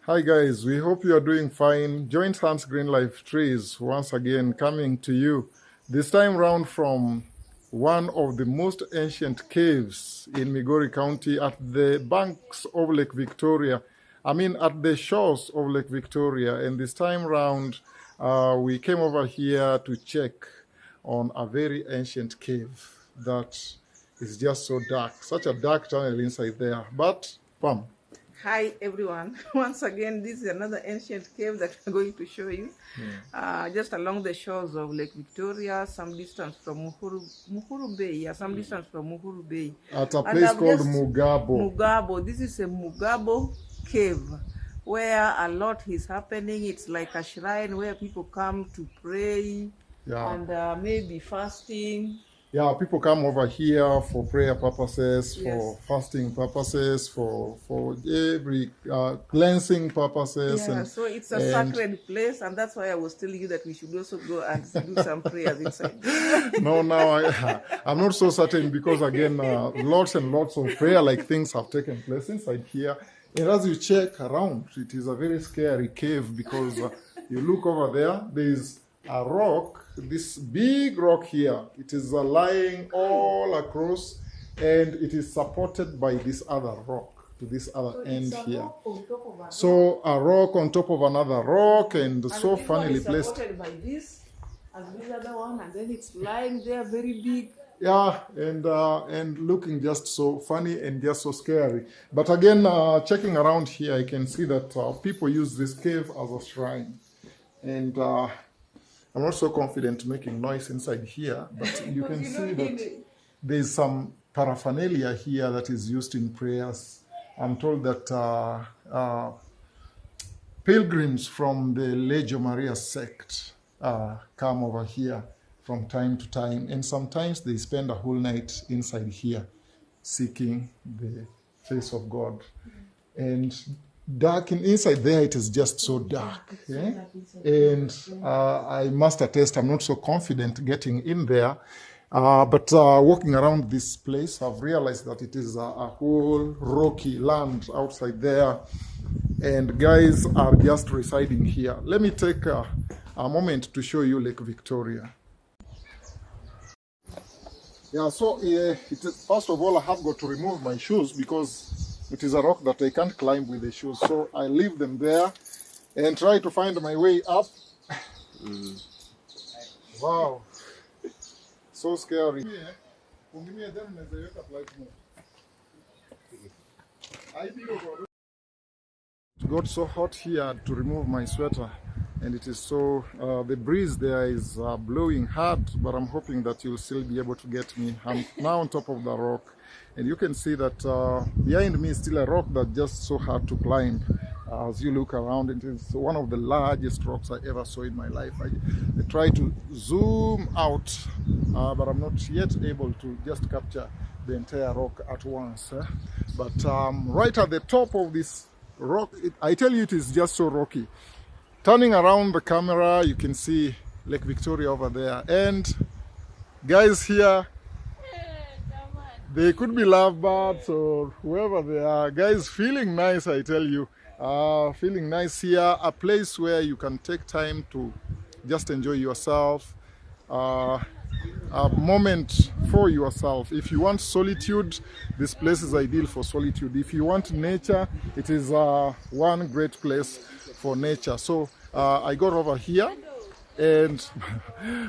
Hi guys, we hope you are doing fine. Joint Hands Green Life Trees once again coming to you, this time round from one of the most ancient caves in Migori County at the banks of Lake Victoria. At the shores of Lake Victoria. And this time round, we came over here to check on a very ancient cave that is just so dark, such a dark tunnel inside there. But, Pam. Hi everyone, once again this is another ancient cave that we're going to show you. Just along the shores of Lake Victoria, some distance from Muhuru Bay, some distance from Muhuru Bay. At a place called Mugabo. Mugabo. This is a Mugabo cave where a lot is happening. It's like a shrine where people come to pray and maybe fasting. Yeah, people come over here for prayer purposes, for fasting purposes, for every cleansing purposes. Yeah, so it's a sacred place, and that's why I was telling you that we should also go and do some prayers inside. No, now I'm not so certain because, again, lots and lots of prayer-like things have taken place inside here. And as you check around, it is a very scary cave because you look over there, there's a rock, this big rock here. It is lying all across, and it is supported by this other rock to this other end here. So a rock on top of another rock, and so funnily placed. Supported by this and this other one, and then it's lying there very big. Yeah, and looking just so funny and just so scary. But again, checking around here, I can see that people use this cave as a shrine, and I'm not so confident making noise inside here, but you can see that there's some paraphernalia here that is used in prayers. I'm told that pilgrims from the Legio Maria sect come over here from time to time, and sometimes they spend a whole night inside here seeking the face of God. And dark inside there, it is just so dark, and I must attest, I'm not so confident getting in there, but walking around this place, I've realized that it is a whole rocky land outside there, and guys are just residing here. Let me take a moment to show you Lake Victoria. Yeah, so first of all, I have got to remove my shoes because it is a rock that I can't climb with the shoes. So I leave them there and try to find my way up. Wow. So scary. It got so hot here to remove my sweater. And it is so, the breeze there is blowing hard, but I'm hoping that you'll still be able to get me. I'm now on top of the rock, and you can see that behind me is still a rock that's just so hard to climb. As you look around, it is one of the largest rocks I ever saw in my life. I try to zoom out, but I'm not yet able to just capture the entire rock at once. But right at the top of this rock, I tell you, it is just so rocky. Turning around the camera, you can see Lake Victoria over there. And guys here, they could be lovebirds or whoever they are. Guys feeling nice, I tell you. Feeling nice here. A place where you can take time to just enjoy yourself. A moment for yourself. If you want solitude, this place is ideal for solitude. If you want nature, it is one great place for nature. So I got over here, and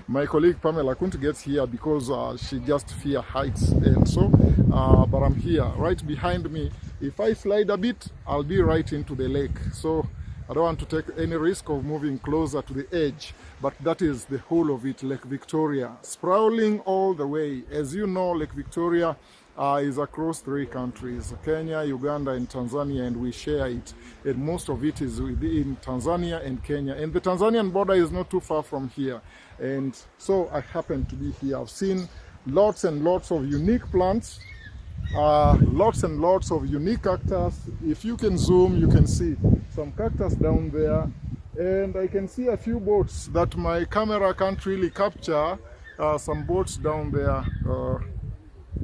my colleague Pamela couldn't get here because she just fear heights, and so but I'm here right behind me. If I slide a bit, I'll be right into the lake, so I don't want to take any risk of moving closer to the edge. But that is the whole of it, Lake Victoria, sprawling all the way. As you know, Lake Victoria is across 3 countries, Kenya, Uganda, and Tanzania, and we share it. And most of it is within Tanzania and Kenya. And the Tanzanian border is not too far from here. And so I happen to be here. I've seen lots and lots of unique plants, lots and lots of unique cactus. If you can zoom, you can see some cactus down there. And I can see a few boats that my camera can't really capture, some boats down there.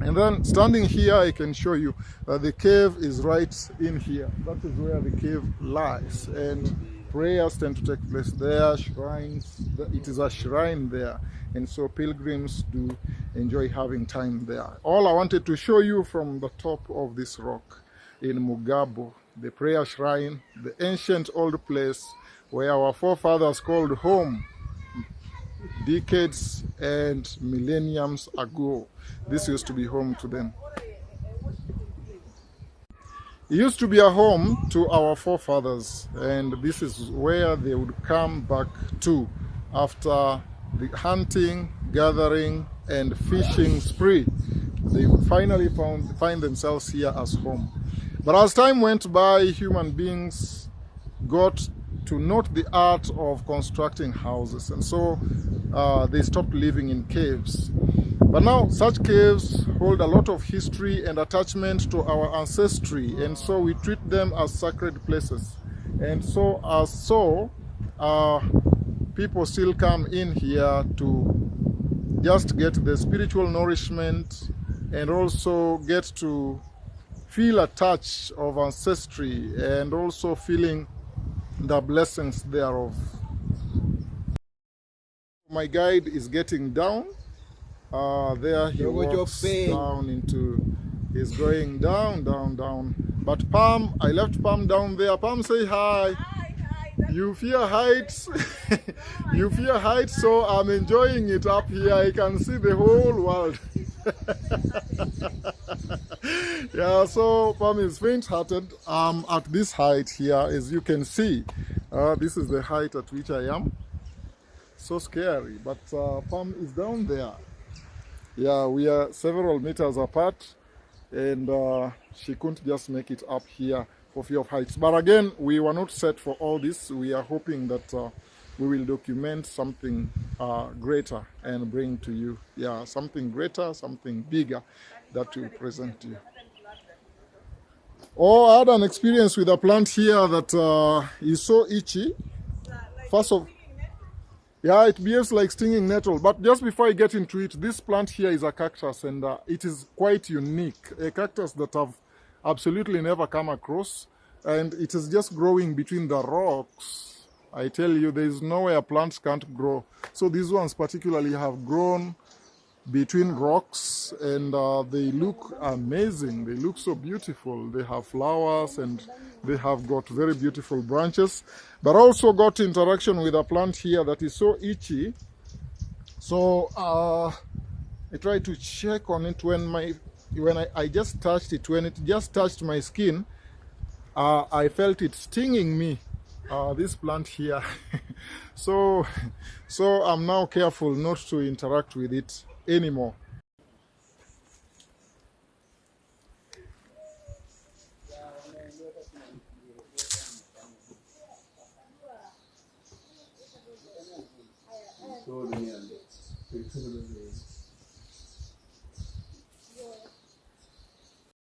And then standing here, I can show you that the cave is right in here. That is where the cave lies. And prayers tend to take place there, shrines. It is a shrine there. And so pilgrims do enjoy having time there. All I wanted to show you from the top of this rock in Mugabo, the prayer shrine, the ancient old place where our forefathers called home decades and millenniums ago. This used to be home to them. It used to be a home to our forefathers, and this is where they would come back to after the hunting, gathering, and fishing spree. They finally find themselves here as home. But as time went by, human beings got to note the art of constructing houses, and so they stopped living in caves. But now such caves hold a lot of history and attachment to our ancestry, and so we treat them as sacred places. And so people still come in here to just get the spiritual nourishment and also get to feel a touch of ancestry and also feeling the blessings thereof. My guide is getting down. There he walks down into, he's going down, down, down. But Pam, I left Pam down there. Pam, say hi. Hi, hi. You fear heights? You fear heights, so I'm enjoying it up here. I can see the whole world. Yeah, so Pam is faint-hearted at this height here, as you can see. This is the height at which I am. So scary, but Pam is down there. Yeah, we are several meters apart, and she couldn't just make it up here for fear of heights. But again, we were not set for all this. We are hoping that we will document something greater and bring to you. Yeah, something greater, something bigger that will present to you. Oh, I had an experience with a plant here that is so itchy. First of yeah, it behaves like stinging nettle. But just before I get into it, this plant here is a cactus, and it is quite unique. A cactus that I've absolutely never come across. And it is just growing between the rocks. I tell you, there is nowhere plants can't grow. So these ones particularly have grown between rocks, and they look amazing. They look so beautiful. They have flowers and they have got very beautiful branches, but also got interaction with a plant here that is so itchy. So I tried to check on it when I just touched it. When it just touched my skin, I felt it stinging me. This plant here. so I'm now careful not to interact with it anymore.